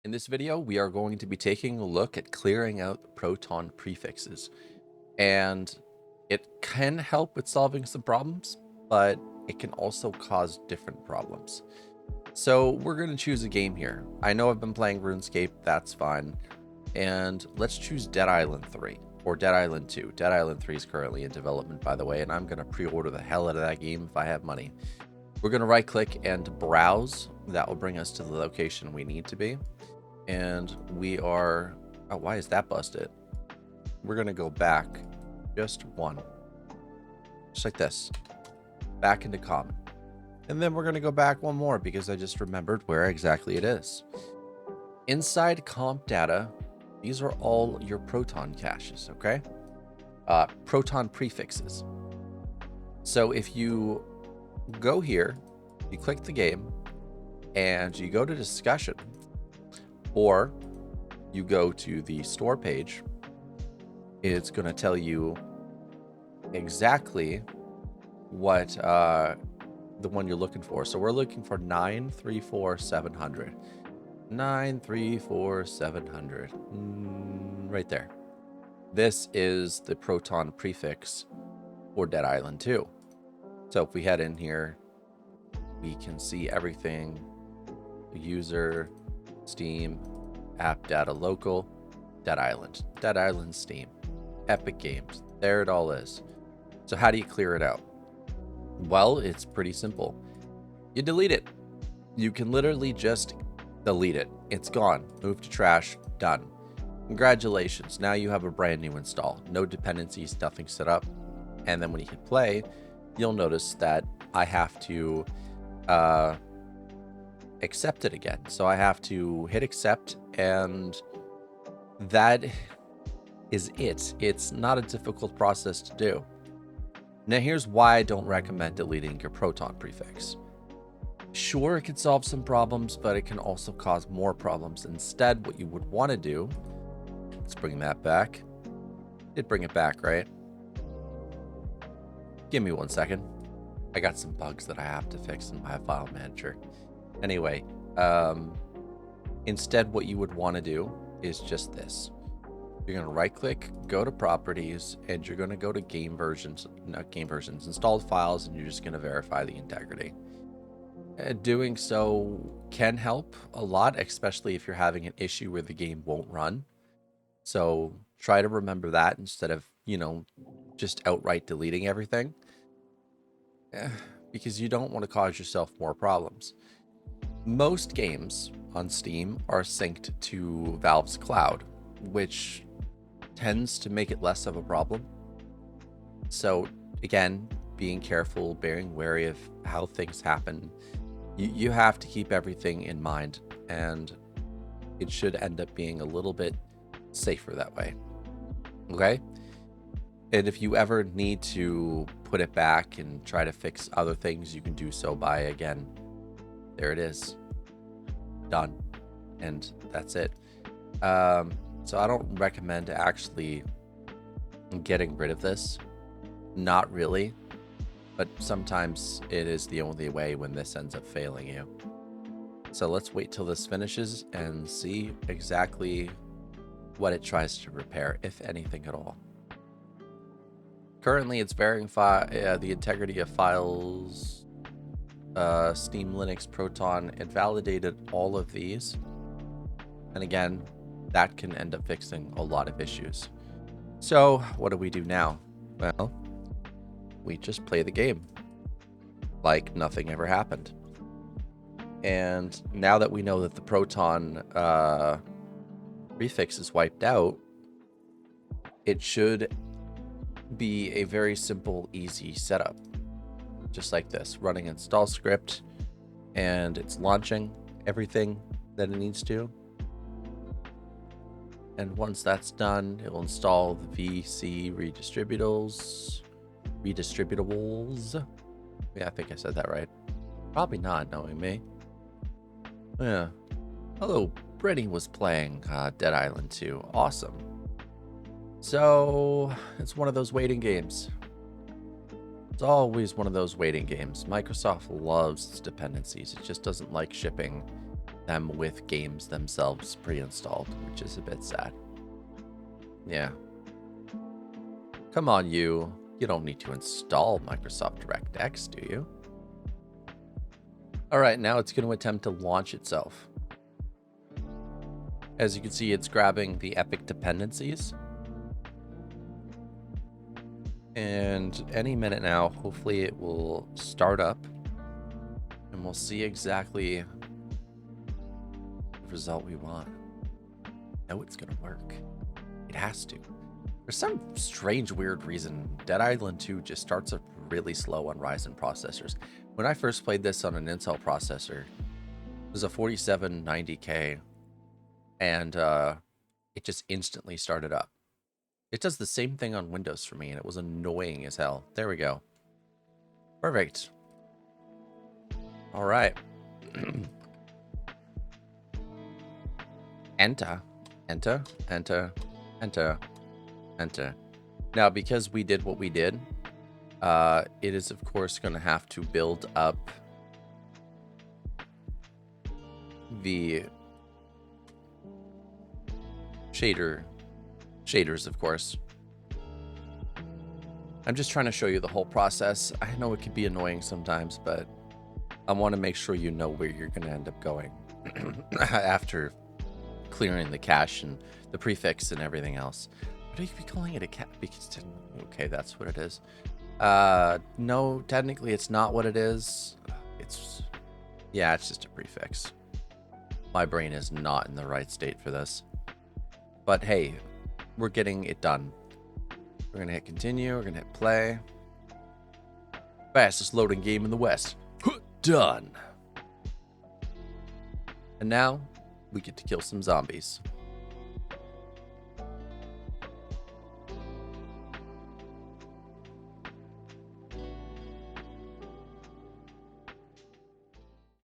In this video, we are going to be taking a look at clearing out Proton prefixes. And it can help with solving some problems, but it can also cause different problems. So we're going to choose a game here. I know I've been playing RuneScape, that's fine. And let's choose Dead Island 3 or Dead Island 2. Dead Island 3 is currently in development, by the way, and I'm going to pre-order the hell out of that game if I have money. We're going to right click and browse. That will bring us to the location we need to be. And we are, oh, why is that busted? We're going to go back just one, just like this, back into common. And then we're going to go back one more because I just remembered where exactly it is. Inside comp data, these are all your Proton caches, okay? Proton prefixes. So if you go here, you click the game, and you go to discussion, or you go to the store page, it's going to tell you exactly what the one you're looking for. So we're looking for 934700. 934700. Right there. This is the Proton prefix for Dead Island 2. So if we head in here, we can see everything. User, Steam, app data local, Dead Island Steam, Epic Games. There it all is. So how do you clear it out? Well, it's pretty simple. You delete it. You can literally just delete it. It's gone. Move to trash. Done. Congratulations. Now you have a brand new install. No dependencies, nothing set up. And then when you hit play, you'll notice that I have to accept it again. So I have to hit accept, and that is it. It's not a difficult process to do. Now here's why I don't recommend deleting your Proton prefix. Sure, it can solve some problems, but it can also cause more problems. Instead, what you would want to do, let's bring that back. Did bring it back, right? Give me 1 second. I got some bugs that I have to fix in my file manager. Anyway, instead what you would want to do is just this. You're going to right click, go to properties, and you're going to go to installed files, and you're just going to verify the integrity. Doing so can help a lot, especially if you're having an issue where the game won't run. So try to remember that instead of, just outright deleting everything. Because you don't want to cause yourself more problems. Most games on Steam are synced to Valve's cloud, which tends to make it less of a problem. So again, being careful, being wary of how things happen, you have to keep everything in mind, and it should end up being a little bit safer that way. Okay? And if you ever need to put it back and try to fix other things, you can do so by, again, there it is. Done. And that's it. So I don't recommend actually getting rid of this. Not really. But sometimes it is the only way when this ends up failing you. So let's wait till this finishes and see exactly what it tries to repair, if anything at all. Currently, it's verifying the integrity of files, Steam, Linux, Proton. It validated all of these. And again, that can end up fixing a lot of issues. So what do we do now? Well, we just play the game like nothing ever happened. And now that we know that the Proton prefix is wiped out, it should be a very simple, easy setup. Just like this, running install script, and it's launching everything that it needs to. And once that's done, it will install the VC redistributables. Yeah, I think I said that right. Probably not, knowing me. Yeah. Hello, Brittany was playing Dead Island 2. Awesome. So, it's one of those waiting games. It's always one of those waiting games. Microsoft loves its dependencies. It just doesn't like shipping them with games themselves pre-installed, which is a bit sad. Yeah. Come on, you. You don't need to install Microsoft DirectX, do you? All right, now it's going to attempt to launch itself. As you can see, it's grabbing the Epic dependencies. And any minute now, hopefully it will start up. And we'll see exactly the result we want. I know it's going to work. It has to. For some strange, weird reason, Dead Island 2 just starts up really slow on Ryzen processors. When I first played this on an Intel processor, it was a 4790K, and it just instantly started up. It does the same thing on Windows for me, and it was annoying as hell. There we go. Perfect. All right. Enter, enter, enter, enter, enter. Now, because we did what we did, it is, of course, going to have to build up the shaders, of course. I'm just trying to show you the whole process. I know it can be annoying sometimes, but I want to make sure you know where you're going to end up going after clearing the cache and the prefix and everything else. But you could be calling it a cache because, okay, that's what it is. No, technically it's not what it is. It's just a prefix. My brain is not in the right state for this. But hey, we're getting it done. We're going to hit continue. We're going to hit play. Fastest loading game in the West. Done. And now we get to kill some zombies.